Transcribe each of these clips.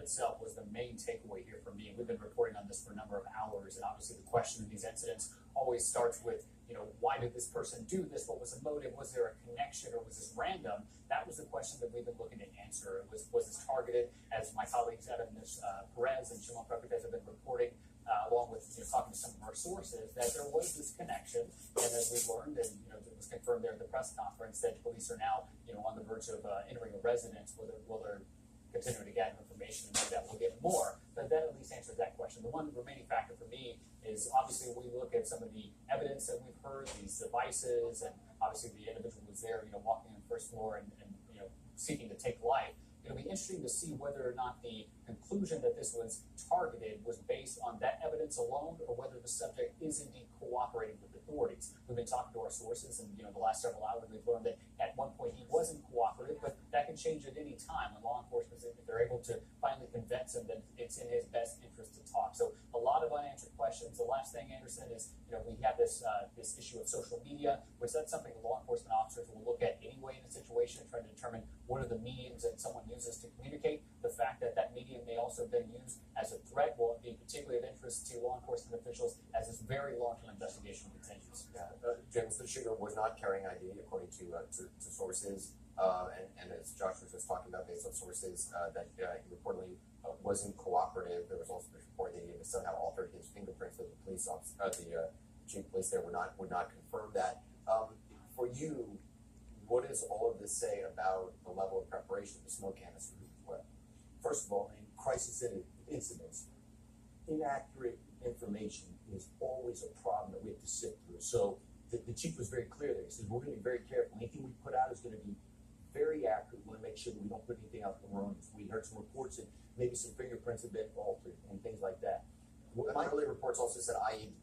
itself was the main takeaway here for me. We've been reporting on this for a number of hours, and obviously the question in these incidents always starts with, why did this person do this? What was the motive? Was there a connection, or was this random? That was the question that we've been looking to answer. Was this targeted, as my colleagues Adam Perez and Shimon Prokupecz have been reporting, along with talking to some of our sources, that there was this connection, and as we've learned, and it was confirmed there at the press conference, that police are now on the verge of entering a residence where they're continuing to gather information, and that we'll get more. But that at least answers that question. The one remaining factor for me is obviously we look at some of the evidence that we've heard, these devices, and obviously the individual was there, walking on the first floor and seeking to take life. It'll be interesting to see whether or not the conclusion that this was targeted was based on that evidence alone, or whether the subject is indeed cooperating with authorities. We've been talking to our sources, and the last several hours we've learned that at one point he wasn't cooperative, but that can change at any time when law enforcement, if they're able to finally convince him that it's in his best interest to talk. So a lot of unanswered questions. The last thing, Anderson, is we have this issue of social media, which that's something law enforcement officers will look at anyway in a situation, trying to determine what are the mediums that someone uses to communicate. The fact that that medium may also have been used as a threat will be particularly of interest to law enforcement officials as this very long-term investigation continues. James, the shooter was not carrying ID, according to sources, and as Josh was just talking about, based on sources, that he reportedly wasn't cooperative. There was also the report that he had somehow altered his fingerprints. That the police officer, the chief of police there, would not confirm that. For you, what does all of this say about the level of preparation of the smoke canister? First of all, in crisis incidents, inaccurate information is always a problem that we have to sift through. So the chief was very clear there. He says, we're going to be very careful. Anything we put out is going to be very accurate. We want to make sure that we don't put anything out erroneous. We heard some reports that maybe some fingerprints have been altered and things like that. My early reports also said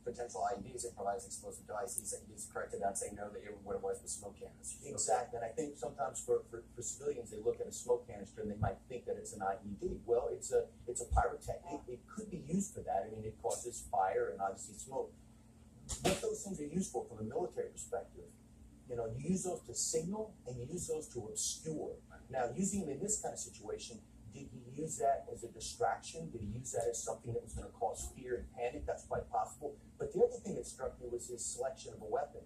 potential IEDs, improvised explosive device. He's corrected that, saying no, that what it was smoke canister. Exactly, and I think sometimes for civilians, they look at a smoke canister and they might think that it's an IED. Well, it's a pyrotechnic. It could be used for that. I mean, it causes fire and obviously smoke. What those things are used for from a military perspective, you use those to signal and you use those to obscure. Now, using them in this kind of situation, did he use that as a distraction? Did he use that as something that was going to cause fear and panic? That's quite possible. But the other thing that struck me was his selection of a weapon.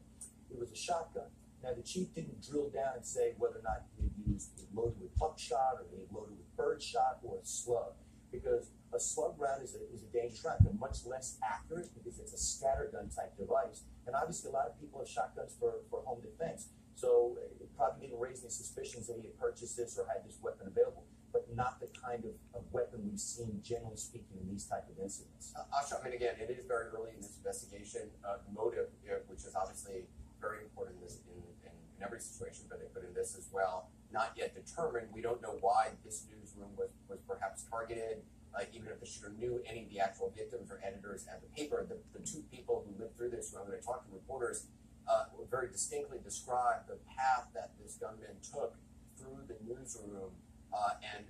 It was a shotgun. Now, the chief didn't drill down and say whether or not he had used it loaded with buckshot, or he had loaded with birdshot, or a slug. Because a slug round is a dangerous round. They're much less accurate because it's a scattergun type device. And obviously, a lot of people have shotguns for home defense. So it probably didn't raise any suspicions that he had purchased this or had this weapon available, but not the kind of weapon we've seen, generally speaking, in these type of incidents. Asha, I mean, again, it is very early in this investigation. Motive, which is obviously very important in every situation, but in this as well, not yet determined. We don't know why this newsroom was perhaps targeted. Even if the shooter knew any of the actual victims or editors at the paper, the two people who lived through this, when they talked to reporters, very distinctly described the path that this gunman took through the newsroom, and